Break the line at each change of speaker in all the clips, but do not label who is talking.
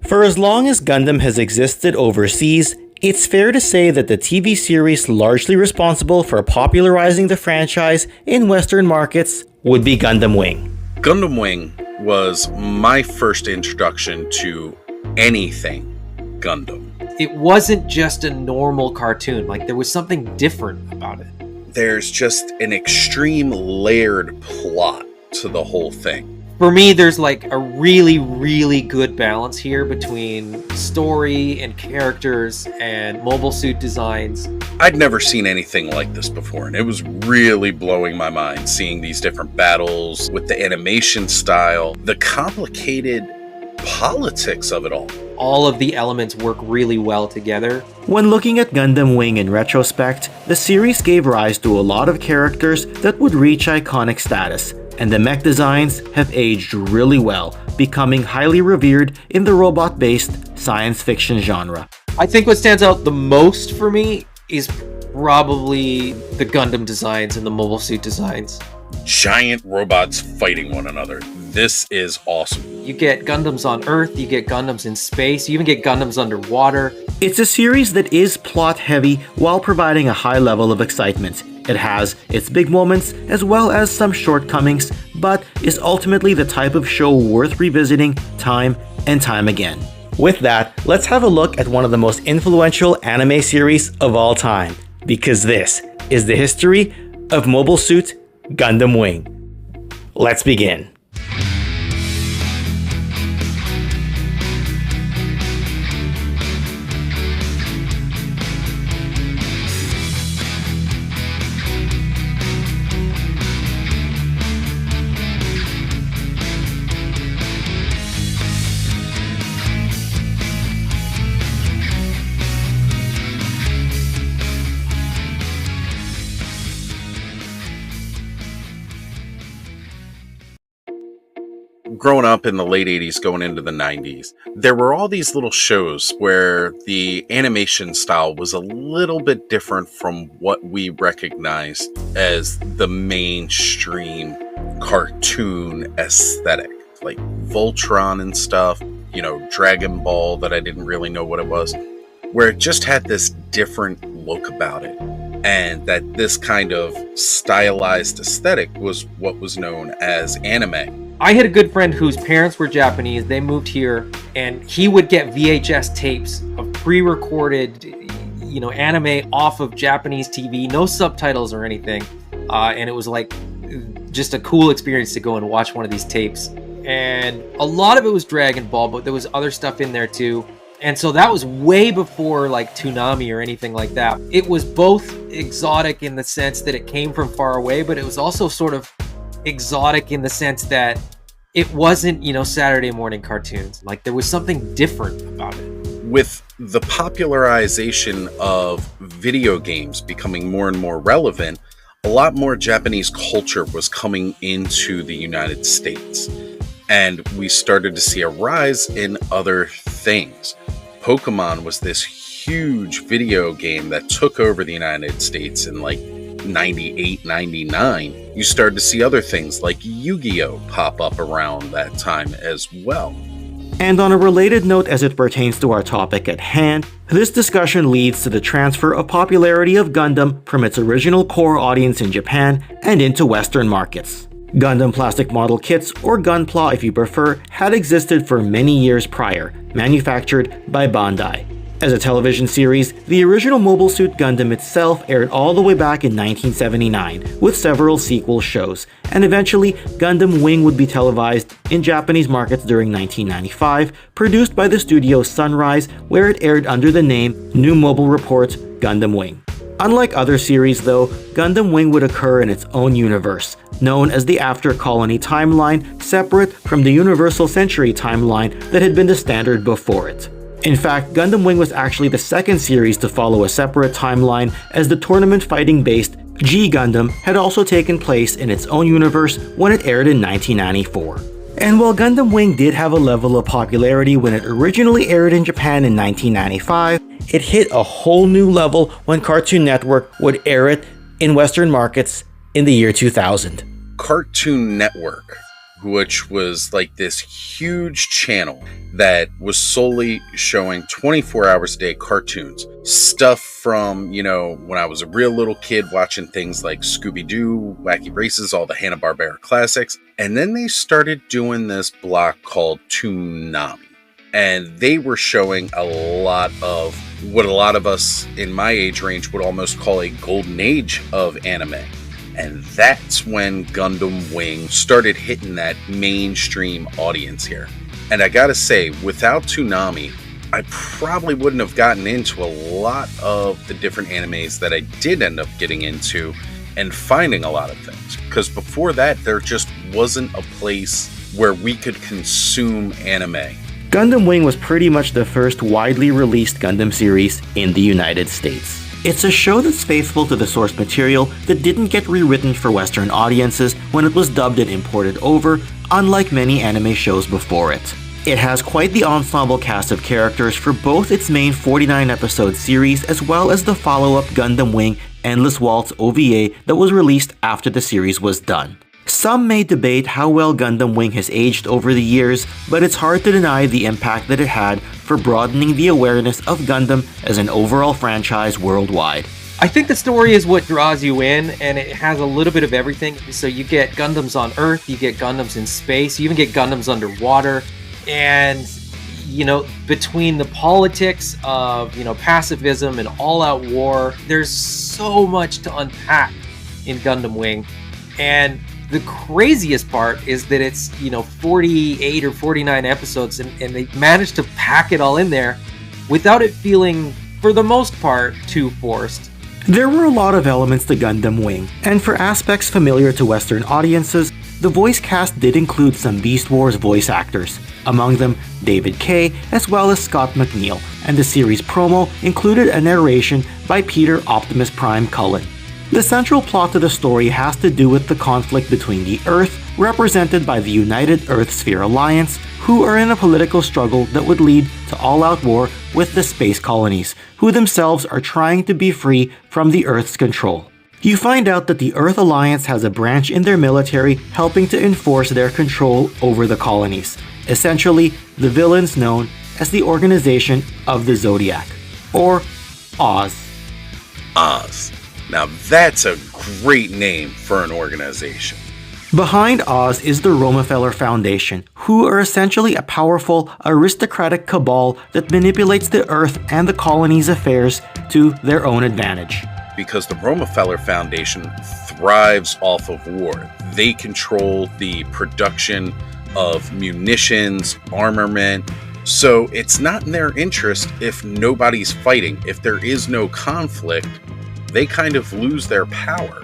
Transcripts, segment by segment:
For as long as Gundam has existed overseas, it's fair to say that the TV series largely responsible for popularizing the franchise in Western markets would be Gundam Wing.
Gundam Wing was my first introduction to anything Gundam.
It wasn't just a normal cartoon, like there was something different about it.
There's just an extreme layered plot to the whole thing.
For me, there's like a really, really good balance here between story and characters and mobile suit designs.
I'd never seen anything like this before, and it was really blowing my mind seeing these different battles with the animation style, the complicated politics of it all.
All of the elements work really well together.
When looking at Gundam Wing in retrospect, the series gave rise to a lot of characters that would reach iconic status, and the mech designs have aged really well, becoming highly revered in the robot-based science fiction genre.
I think what stands out the most for me is probably the Gundam designs and the mobile suit designs.
Giant robots fighting one another. This is awesome.
You get Gundams on Earth, you get Gundams in space, you even get Gundams underwater.
It's a series that is plot-heavy while providing a high level of excitement. It has its big moments as well as some shortcomings, but is ultimately the type of show worth revisiting time and time again. With that, let's have a look at one of the most influential anime series of all time, because this is the history of Mobile Suit Gundam Wing. Let's begin.
Growing up in the late 80s, going into the 90s, there were all these little shows where the animation style was a little bit different from what we recognized as the mainstream cartoon aesthetic, like Voltron and stuff, Dragon Ball that I didn't really know what it was, where it just had this different look about it. And that this kind of stylized aesthetic was what was known as anime.
I had a good friend whose parents were Japanese. They moved here, and he would get VHS tapes of pre-recorded, anime off of Japanese TV, no subtitles or anything. And it was like just a cool experience to go and watch one of these tapes. And a lot of it was Dragon Ball, but there was other stuff in there too. And so that was way before like Toonami or anything like that. It was both exotic in the sense that it came from far away, but it was also sort of exotic in the sense that it wasn't, Saturday morning cartoons. Like there was something different about it.
With the popularization of video games becoming more and more relevant, a lot more Japanese culture was coming into the United States. And we started to see a rise in other things. Pokemon was this huge video game that took over the United States in like 98, 99. You started to see other things like Yu-Gi-Oh! Pop up around that time as well.
And on a related note as it pertains to our topic at hand, this discussion leads to the transfer of popularity of Gundam from its original core audience in Japan and into Western markets. Gundam plastic model kits, or Gunpla if you prefer, had existed for many years prior, manufactured by Bandai. As a television series, the original Mobile Suit Gundam itself aired all the way back in 1979, with several sequel shows, and eventually Gundam Wing would be televised in Japanese markets during 1995, produced by the studio Sunrise, where it aired under the name New Mobile Report Gundam Wing. Unlike other series though, Gundam Wing would occur in its own universe, known as the After Colony timeline, separate from the Universal Century timeline that had been the standard before it. In fact, Gundam Wing was actually the second series to follow a separate timeline, as the tournament fighting-based G Gundam had also taken place in its own universe when it aired in 1994. And while Gundam Wing did have a level of popularity when it originally aired in Japan in 1995, it hit a whole new level when Cartoon Network would air it in Western markets in the year 2000.
Cartoon Network which was like this huge channel that was solely showing 24 hours a day cartoons. Stuff from, when I was a real little kid watching things like Scooby-Doo, Wacky Races, all the Hanna-Barbera classics. And then they started doing this block called Toonami. And they were showing a lot of what a lot of us in my age range would almost call a golden age of anime. And that's when Gundam Wing started hitting that mainstream audience here. And I gotta say, without Toonami, I probably wouldn't have gotten into a lot of the different animes that I did end up getting into and finding a lot of things. Because before that, there just wasn't a place where we could consume anime.
Gundam Wing was pretty much the first widely released Gundam series in the United States. It's a show that's faithful to the source material that didn't get rewritten for Western audiences when it was dubbed and imported over, unlike many anime shows before it. It has quite the ensemble cast of characters for both its main 49-episode series as well as the follow-up Gundam Wing Endless Waltz OVA that was released after the series was done. Some may debate how well Gundam Wing has aged over the years, but it's hard to deny the impact that it had for broadening the awareness of Gundam as an overall franchise worldwide.
I think the story is what draws you in, and it has a little bit of everything. So you get Gundams on Earth, you get Gundams in space, you even get Gundams underwater, and between the politics of pacifism and all-out war, there's so much to unpack in Gundam Wing. And the craziest part is that it's 48 or 49 episodes, and they managed to pack it all in there without it feeling, for the most part, too forced.
There were a lot of elements to Gundam Wing, and for aspects familiar to Western audiences, the voice cast did include some Beast Wars voice actors, among them David Kaye as well as Scott McNeil, and the series promo included a narration by Peter Optimus Prime Cullen. The central plot to the story has to do with the conflict between the Earth, represented by the United Earth Sphere Alliance, who are in a political struggle that would lead to all-out war with the space colonies, who themselves are trying to be free from the Earth's control. You find out that the Earth Alliance has a branch in their military helping to enforce their control over the colonies, essentially the villains known as the Organization of the Zodiac, or Oz.
Oz. Now that's a great name for an organization.
Behind Oz is the Romefeller Foundation, who are essentially a powerful, aristocratic cabal that manipulates the Earth and the colony's affairs to their own advantage.
Because the Romefeller Foundation thrives off of war. They control the production of munitions, armament, so it's not in their interest if nobody's fighting. If there is no conflict, they kind of lose their power.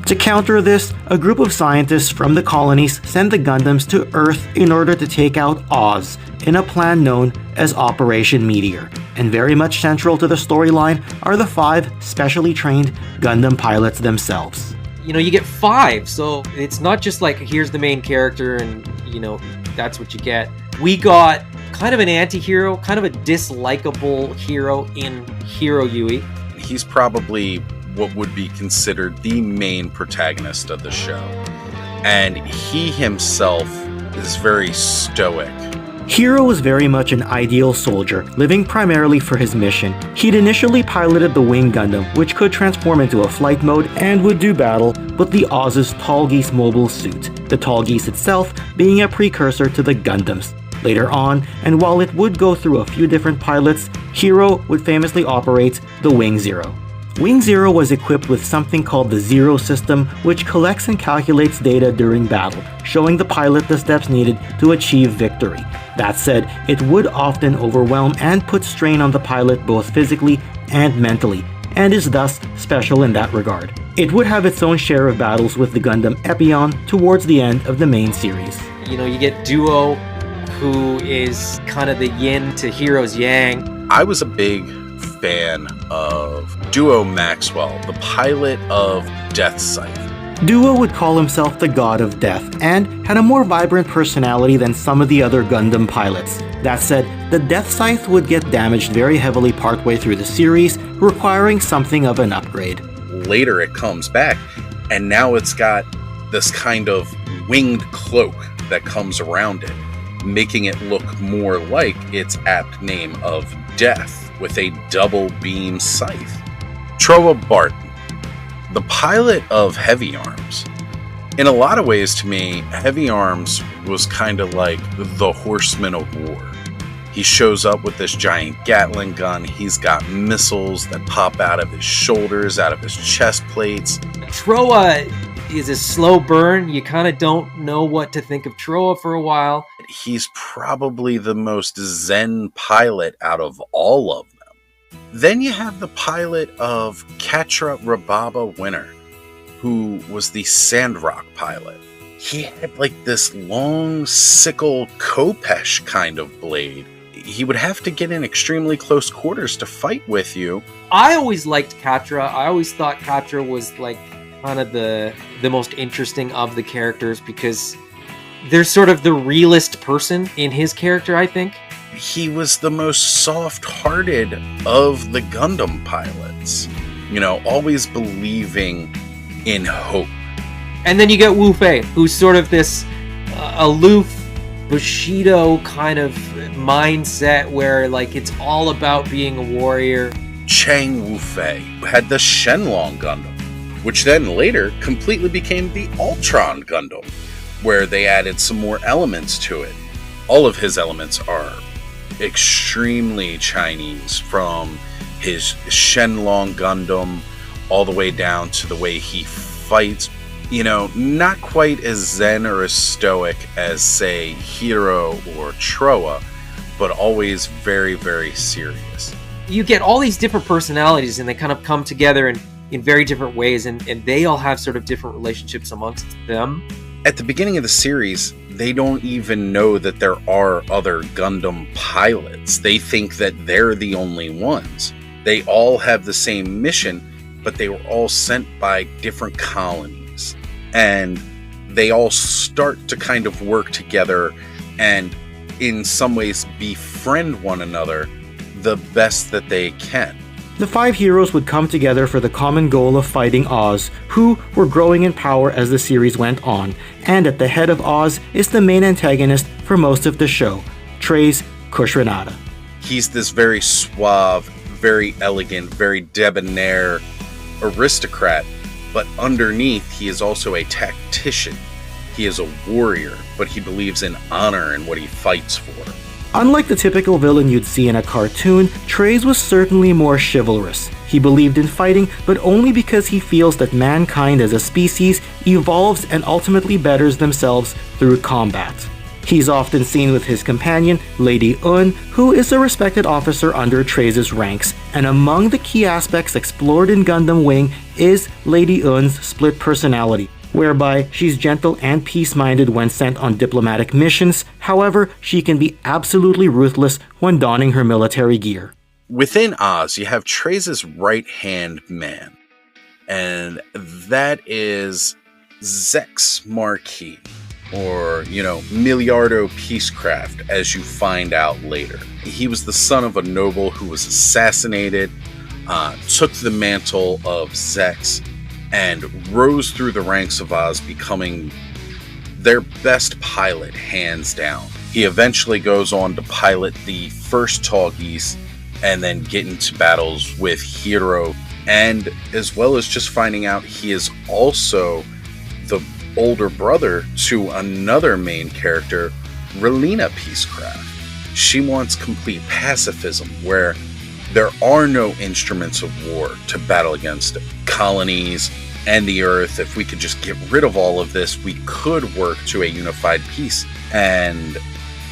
To counter this, a group of scientists from the colonies send the Gundams to Earth in order to take out Oz in a plan known as Operation Meteor. And very much central to the storyline are the 5 specially trained Gundam pilots themselves.
You get 5, so it's not just like here's the main character and that's what you get. We got kind of an anti-hero, kind of a dislikable hero in Heero Yuy.
He's probably what would be considered the main protagonist of the show. And he himself is very stoic.
Heero was very much an ideal soldier, living primarily for his mission. He'd initially piloted the Wing Gundam, which could transform into a flight mode and would do battle with the Oz's Tallgeese mobile suit, the Tallgeese itself being a precursor to the Gundams. Later on, and while it would go through a few different pilots, Heero would famously operate the Wing Zero. Wing Zero was equipped with something called the Zero System, which collects and calculates data during battle, showing the pilot the steps needed to achieve victory. That said, it would often overwhelm and put strain on the pilot both physically and mentally, and is thus special in that regard. It would have its own share of battles with the Gundam Epion towards the end of the main series.
You get Duo, who is kind of the yin to Heero's yang.
I was a big fan of Duo Maxwell, the pilot of Deathscythe.
Duo would call himself the god of death and had a more vibrant personality than some of the other Gundam pilots. That said, the Deathscythe would get damaged very heavily partway through the series, requiring something of an upgrade.
Later it comes back, and now it's got this kind of winged cloak that comes around it, making it look more like its apt name of Death with a double beam scythe. Trowa Barton, the pilot of Heavy Arms. In a lot of ways, to me, Heavy Arms was kind of like the Horseman of War. He shows up with this giant Gatling gun. He's got missiles that pop out of his shoulders, out of his chest plates.
Trowa is a slow burn. You kind of don't know what to think of Trowa for a while.
He's probably the most zen pilot out of all of them. Then you have the pilot of Quatre Rababa Winter, who was the Sandrock pilot. He had like this long sickle Khopesh kind of blade. He would have to get in extremely close quarters to fight with you.
I always liked Quatre. I always thought Quatre was like kind of the most interesting of the characters because there's sort of the realist person in his character, I think.
He was the most soft-hearted of the Gundam pilots. You know, always believing in hope.
And then you get Wufei, who's sort of this aloof, Bushido kind of mindset where like it's all about being a warrior.
Chang Wufei had the Shenlong Gundam, which then later completely became the Ultron Gundam, where they added some more elements to it. All of his elements are extremely Chinese, from his Shenlong Gundam all the way down to the way he fights. You know, not quite as zen or as stoic as, say, Heero or Trowa, but always very, very serious.
You get all these different personalities and they kind of come together in very different ways, and they all have sort of different relationships amongst them.
At the beginning of the series, they don't even know that there are other Gundam pilots. They think that they're the only ones. They all have the same mission, but they were all sent by different colonies. And they all start to kind of work together and in some ways befriend one another the best that they can.
The 5 heroes would come together for the common goal of fighting Oz, who were growing in power as the series went on, and at the head of Oz is the main antagonist for most of the show, Treize Khushrenada.
He's this very suave, very elegant, very debonair aristocrat, but underneath he is also a tactician. He is a warrior, but he believes in honor and what he fights for.
Unlike the typical villain you'd see in a cartoon, Treize was certainly more chivalrous. He believed in fighting, but only because he feels that mankind as a species evolves and ultimately betters themselves through combat. He's often seen with his companion, Lady Un, who is a respected officer under Treize's ranks, and among the key aspects explored in Gundam Wing is Lady Un's split personality, whereby she's gentle and peace-minded when sent on diplomatic missions. However, she can be absolutely ruthless when donning her military gear.
Within Oz, you have Treize's right-hand man, and that is Zechs Marquis, or, Miliardo Peacecraft, as you find out later. He was the son of a noble who was assassinated, took the mantle of Zechs, and rose through the ranks of Oz, becoming their best pilot, hands down. He eventually goes on to pilot the first Tallgeese, and then get into battles with Heero, and as well as just finding out he is also the older brother to another main character, Relena Peacecraft. She wants complete pacifism, where there are no instruments of war to battle against colonies and the Earth. If we could just get rid of all of this, we could work to a unified peace. And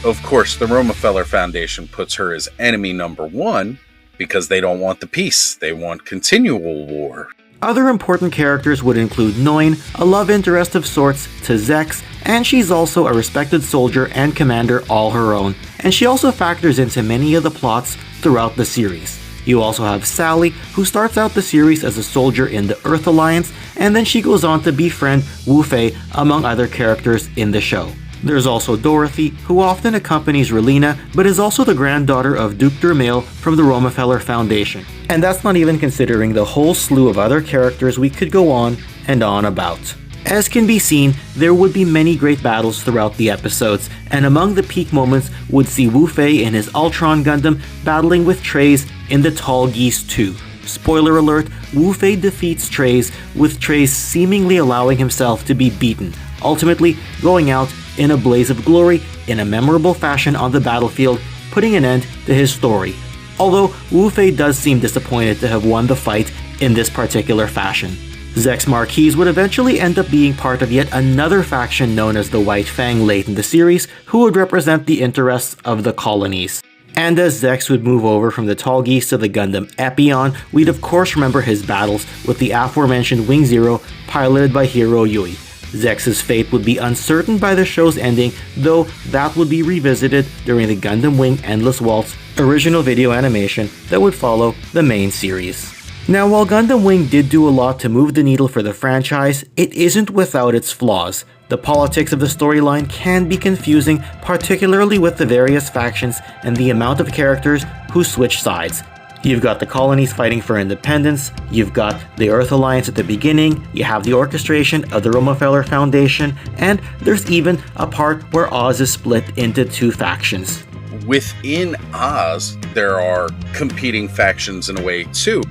of course, the Romefeller Foundation puts her as enemy number 1 because they don't want the peace. They want continual war.
Other important characters would include Noin, a love interest of sorts to Zechs, and she's also a respected soldier and commander all her own, and she also factors into many of the plots throughout the series. You also have Sally, who starts out the series as a soldier in the Earth Alliance, and then she goes on to befriend Wufei, among other characters in the show. There's also Dorothy, who often accompanies Relena, but is also the granddaughter of Duke Dermail from the Romefeller Foundation. And that's not even considering the whole slew of other characters we could go on and on about. As can be seen, there would be many great battles throughout the episodes, and among the peak moments would see Wufei in his Ultron Gundam battling with Treize in the Tallgeese 2. Spoiler alert, Wufei defeats Treize, with Treize seemingly allowing himself to be beaten, ultimately going out in a blaze of glory in a memorable fashion on the battlefield, putting an end to his story. Although Wufei does seem disappointed to have won the fight in this particular fashion. Zechs Merquiese would eventually end up being part of yet another faction known as the White Fang late in the series, who would represent the interests of the colonies. And as Zechs would move over from the Tallgeese to the Gundam Epion, we'd of course remember his battles with the aforementioned Wing Zero, piloted by Heero Yuy. Zechs' fate would be uncertain by the show's ending, though that would be revisited during the Gundam Wing Endless Waltz original video animation that would follow the main series. Now, while Gundam Wing did do a lot to move the needle for the franchise, it isn't without its flaws. The politics of the storyline can be confusing, particularly with the various factions and the amount of characters who switch sides. You've got the colonies fighting for independence, you've got the Earth Alliance at the beginning, you have the orchestration of the Romefeller Foundation, and there's even a part where Oz is split into two factions.
Within Oz, there are competing factions in a way too.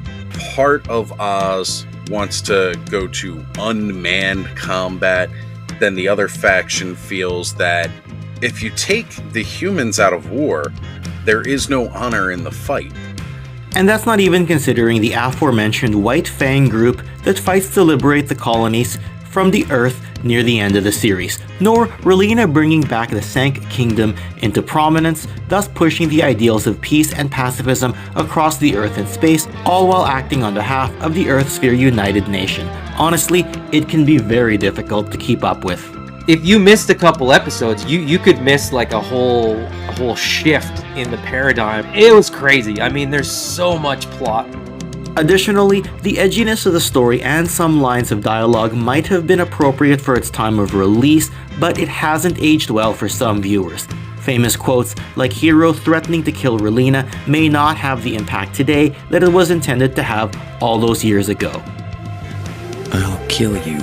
Part of Oz wants to go to unmanned combat, then the other faction feels that if you take the humans out of war, there is no honor in the fight.
And that's not even considering the aforementioned White Fang group that fights to liberate the colonies from the Earth near the end of the series, nor Relena bringing back the Sank Kingdom into prominence, thus pushing the ideals of peace and pacifism across the Earth and space, all while acting on behalf of the Earthsphere United Nation. Honestly, it can be very difficult to keep up with.
If you missed a couple episodes, you could miss like a whole shift in the paradigm. It was crazy. I mean, there's so much plot.
Additionally, the edginess of the story and some lines of dialogue might have been appropriate for its time of release, but it hasn't aged well for some viewers. Famous quotes like Heero threatening to kill Relena may not have the impact today that it was intended to have all those years ago.
I'll kill you.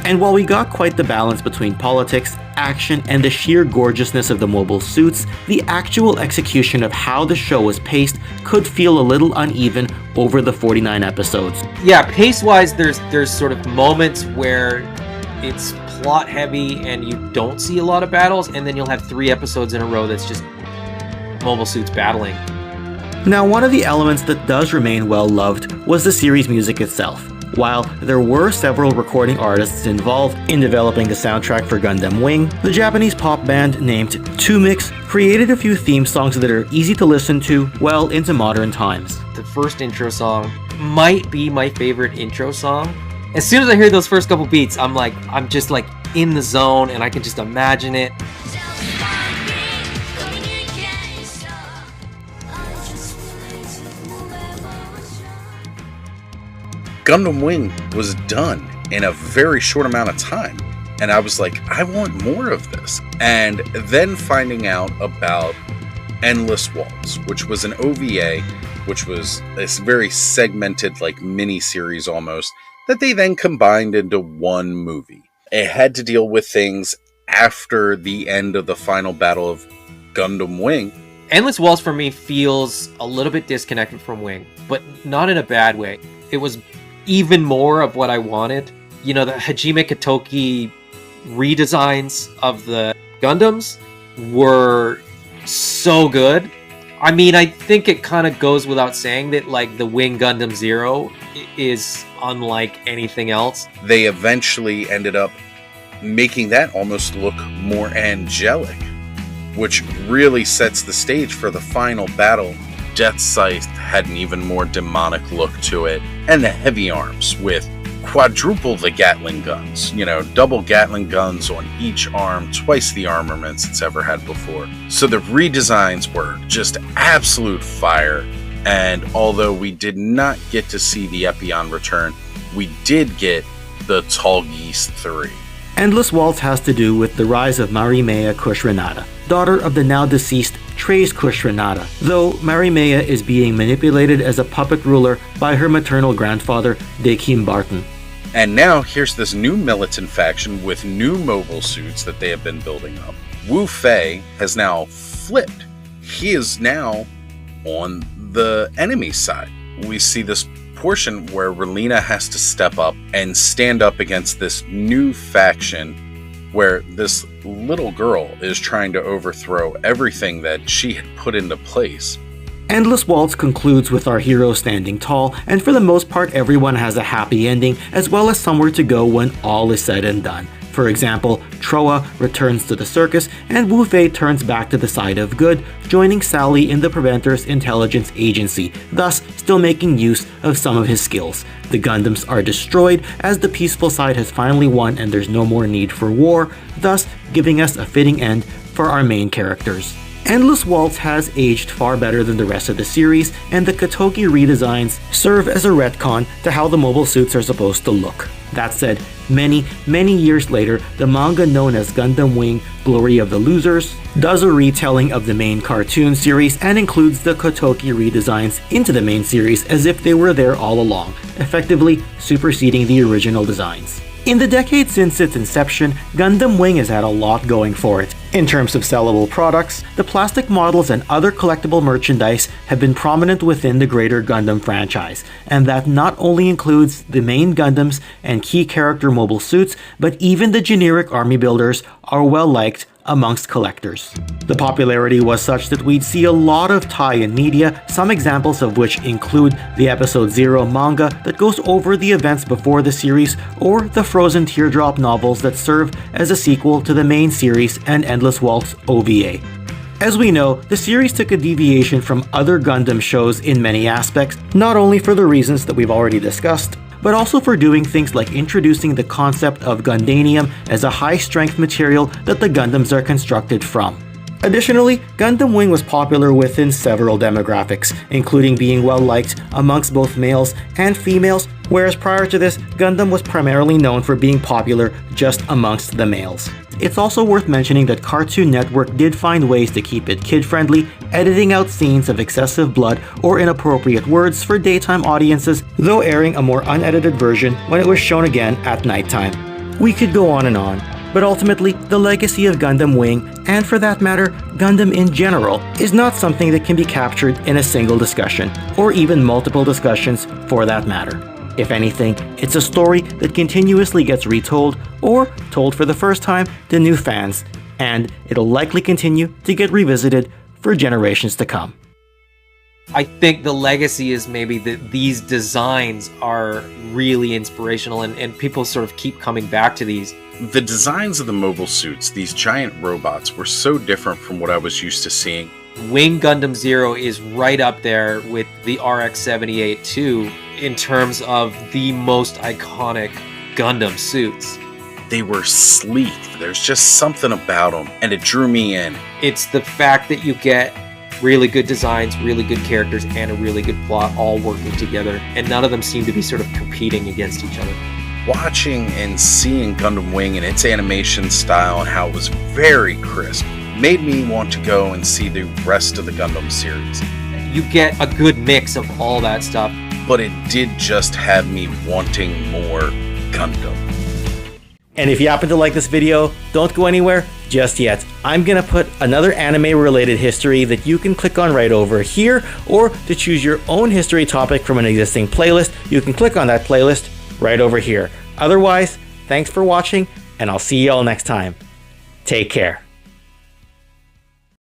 And while we got quite the balance between politics, action, and the sheer gorgeousness of the mobile suits, the actual execution of how the show was paced could feel a little uneven over the 49 episodes.
Yeah, pace-wise, there's sort of moments where it's plot heavy and you don't see a lot of battles, and then you'll have 3 episodes in a row that's just mobile suits battling.
Now, one of the elements that does remain well loved was the series music itself. While there were several recording artists involved in developing the soundtrack for Gundam Wing, the Japanese pop band named Tumix created a few theme songs that are easy to listen to well into modern times.
The first intro song might be my favorite intro song. As soon as I hear those first couple beats, I'm just like in the zone and I can just imagine it.
Gundam Wing was done in a very short amount of time, and I was like, I want more of this. And then finding out about Endless Waltz, which was an OVA, which was this very segmented, like mini-series almost, that they then combined into one movie. It had to deal with things after the end of the final battle of Gundam Wing.
Endless Waltz for me feels a little bit disconnected from Wing, but not in a bad way. It was even more of what I wanted. You know, the Hajime Katoki redesigns of the Gundams were so good. I mean, I think it kind of goes without saying that, like, the Wing Gundam Zero is unlike anything else.
They eventually ended up making that almost look more angelic, which really sets the stage for the final battle. Deathscythe had an even more demonic look to it, and the heavy arms with quadruple the Gatling guns, double Gatling guns on each arm, twice the armaments it's ever had before. So the redesigns were just absolute fire, and although we did not get to see the Epion return, we did get the Tallgeese 3.
Endless Waltz has to do with the rise of Marimea Khushrenada, daughter of the now deceased Treize Khushrenada, though Marimea is being manipulated as a puppet ruler by her maternal grandfather, Trowa Barton.
And now here's this new militant faction with new mobile suits that they have been building up. Wufei has now flipped. He is now on the enemy side. We see this portion where Relena has to step up and stand up against this new faction where this little girl is trying to overthrow everything that she had put into place.
Endless Waltz concludes with our hero standing tall, and for the most part everyone has a happy ending as well as somewhere to go when all is said and done. For example, Trowa returns to the circus and Wufei turns back to the side of good, joining Sally in the Preventor's intelligence agency, thus still making use of some of his skills. The Gundams are destroyed as the peaceful side has finally won and there's no more need for war, thus giving us a fitting end for our main characters. Endless Waltz has aged far better than the rest of the series, and the Kotoki redesigns serve as a retcon to how the mobile suits are supposed to look. That said, many years later, the manga known as Gundam Wing Glory of the Losers does a retelling of the main cartoon series and includes the Kotoki redesigns into the main series as if they were there all along, effectively superseding the original designs. In the decade since its inception, Gundam Wing has had a lot going for it. In terms of sellable products, the plastic models and other collectible merchandise have been prominent within the greater Gundam franchise, and that not only includes the main Gundams and key character mobile suits, but even the generic army builders are well liked amongst collectors. The popularity was such that we'd see a lot of tie-in media, some examples of which include the Episode 0 manga that goes over the events before the series, or the Frozen Teardrop novels that serve as a sequel to the main series and Endless Waltz OVA. As we know, the series took a deviation from other Gundam shows in many aspects, not only for the reasons that we've already discussed, but also for doing things like introducing the concept of Gundanium as a high-strength material that the Gundams are constructed from. Additionally, Gundam Wing was popular within several demographics, including being well-liked amongst both males and females, whereas prior to this, Gundam was primarily known for being popular just amongst the males. It's also worth mentioning that Cartoon Network did find ways to keep it kid-friendly, editing out scenes of excessive blood or inappropriate words for daytime audiences, though airing a more unedited version when it was shown again at nighttime. We could go on and on, but ultimately, the legacy of Gundam Wing, and for that matter, Gundam in general, is not something that can be captured in a single discussion, or even multiple discussions for that matter. If anything, it's a story that continuously gets retold, or told for the first time to new fans, and it'll likely continue to get revisited for generations to come.
I think the legacy is maybe that these designs are really inspirational and people sort of keep coming back to these.
The designs of the mobile suits, these giant robots, were so different from what I was used to seeing.
Wing Gundam Zero is right up there with the RX-78 too in terms of the most iconic Gundam suits.
They were sleek. There's just something about them, and it drew me in.
It's the fact that you get really good designs, really good characters, and a really good plot all working together, and none of them seem to be sort of competing against each other.
Watching and seeing Gundam Wing and its animation style and how it was very crisp made me want to go and see the rest of the Gundam series.
You get a good mix of all that stuff.
But it did just have me wanting more Gundam.
And if you happen to like this video, don't go anywhere just yet. I'm gonna put another anime-related history that you can click on right over here, or to choose your own history topic from an existing playlist, you can click on that playlist right over here. Otherwise, thanks for watching, and I'll see you all next time. Take care.